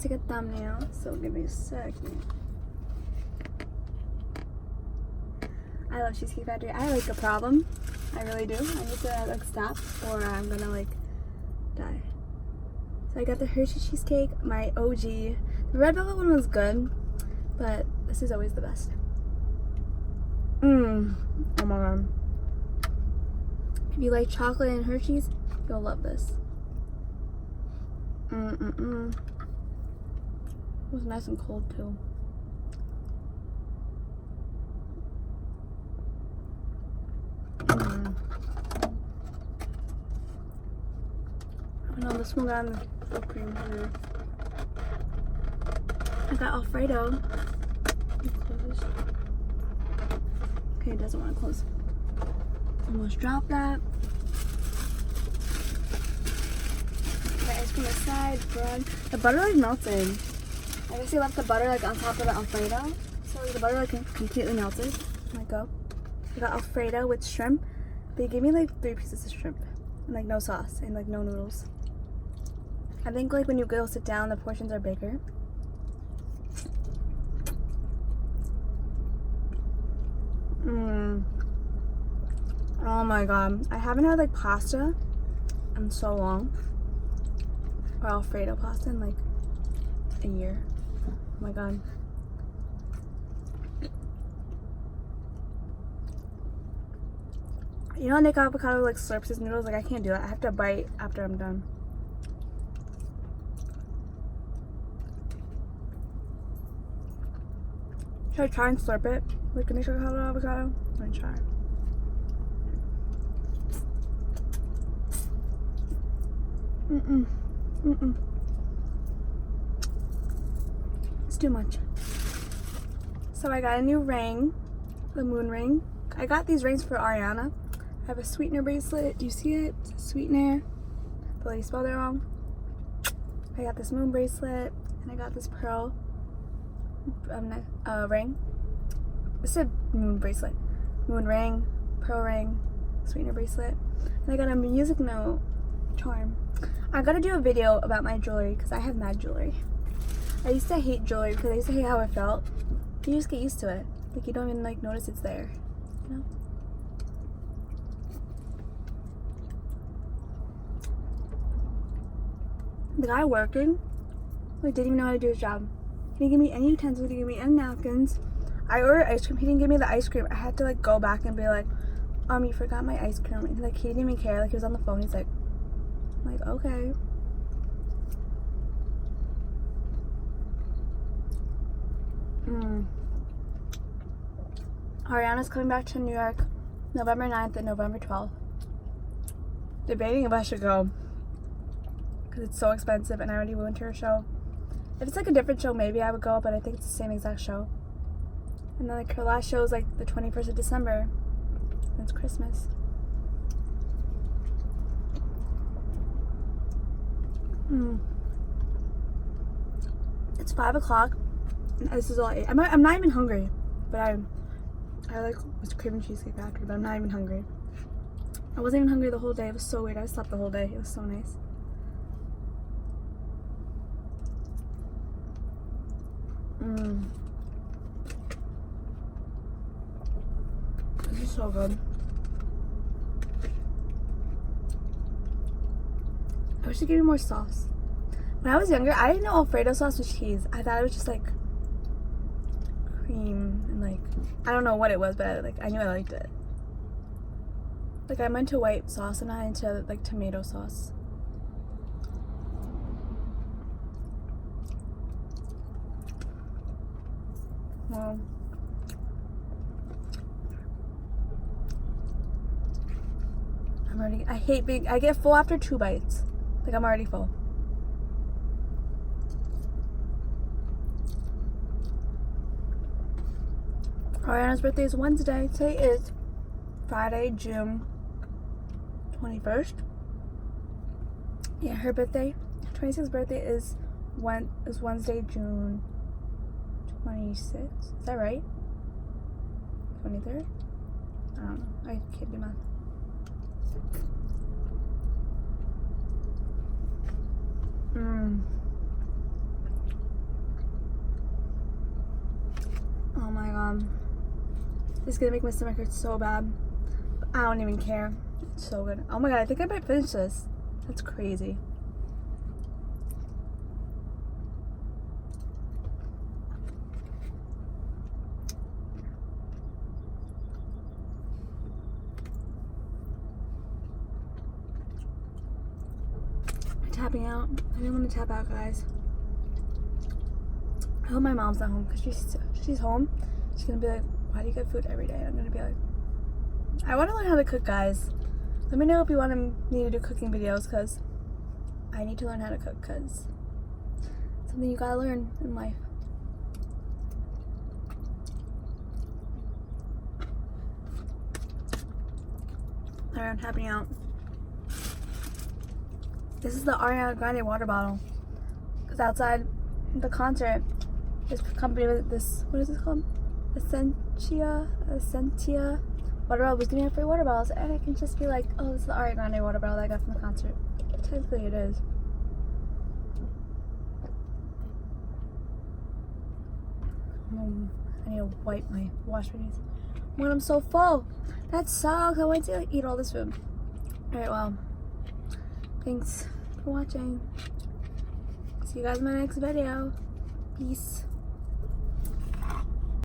take a thumbnail, so give me a second. I love Cheesecake Factory. I like a problem. I really do. I need to like stop or I'm gonna like die. So I got the Hershey cheesecake, my OG. The red velvet one was good, but this is always the best. Oh my god. If you like chocolate and Hershey's, you'll love this. It was nice and cold too. Oh no, this one got in the whipped cream here. I got Alfredo. Okay, it doesn't want to close. Almost dropped that. The ice cream aside, bread. The butter like melted. I guess they left the butter like on top of the Alfredo, so the butter like completely melted. Let go. I got Alfredo with shrimp. They gave me like 3 pieces of shrimp and like no sauce and like no noodles. I think like when you go sit down, the portions are bigger. Oh my god, I haven't had like pasta in so long, or Alfredo pasta in like a year. Oh my god. You know, Nick Avocado like slurps his noodles. Like I can't do that. I have to bite after I'm done. Should I try and slurp it? Like Nick Avocado? Let me try. It's too much. So I got a new ring, the moon ring. I got these rings for Ariana. I have a sweetener bracelet. Do you see it? It's a sweetener. The lady spelled it wrong. I got this moon bracelet, and I got this pearl ring. It's a moon bracelet. Moon ring, pearl ring, sweetener bracelet. And I got a music note charm. I gotta do a video about my jewelry because I have mad jewelry. I used to hate jewelry because I used to hate how it felt. You just get used to it. Like you don't even like notice it's there, you know? The guy working like didn't even know how to do his job. He didn't give me any utensils, he didn't give me any napkins. I ordered ice cream, he didn't give me the ice cream. I had to like go back and be like, you forgot my ice cream. And like he didn't even care, like he was on the phone, he's like, I'm like, okay. Ariana's coming back to New York November 9th and November 12th. Debating if I should go because it's so expensive and I already went to her show. If it's like a different show, maybe I would go, but I think it's the same exact show. And then like her last show is like the 21st of December. And it's Christmas. It's 5 o'clock. This is all I ate. I'm not even hungry, but I like was craving Cheesecake Factory, but I'm not even hungry. I wasn't even hungry the whole day. It was so weird. I slept the whole day. It was so nice. This is so good. I wish they gave me more sauce. When I was younger, I didn't know Alfredo sauce was cheese. I thought it was just like cream and like I don't know what it was, but I knew I liked it. Like I'm into white sauce and not into like tomato sauce. Well, I get full after 2 bites. Like I'm already full. Ariana's birthday is Wednesday. Today is Friday, June 21st. Yeah, her birthday, 26th birthday is Wednesday, June 26th. Is that right? 23rd? I don't know. I can't do math. It's gonna make my stomach hurt so bad. But I don't even care. It's so good. Oh my god, I think I might finish this. That's crazy. I'm tapping out. I didn't want to tap out, guys. I hope my mom's not home because she's home. She's gonna be like, why do you get food every day? And I'm gonna be like, I want to learn how to cook, guys. Let me know if you want me to do cooking videos because I need to learn how to cook because it's something you gotta learn in life. Alright, I'm tapping out. This is the Ariana Grande water bottle. Because outside the concert, this company with this, what is this called? Essentia water bottle was giving out free water bottles, and I can just be like, oh, this is the Ariana Grande water bottle that I got from the concert. Technically it is. I need to wash my knees. When I'm so full. That sucks. I want to like, eat all this food. Alright, well. Thanks for watching. See you guys in my next video. Peace.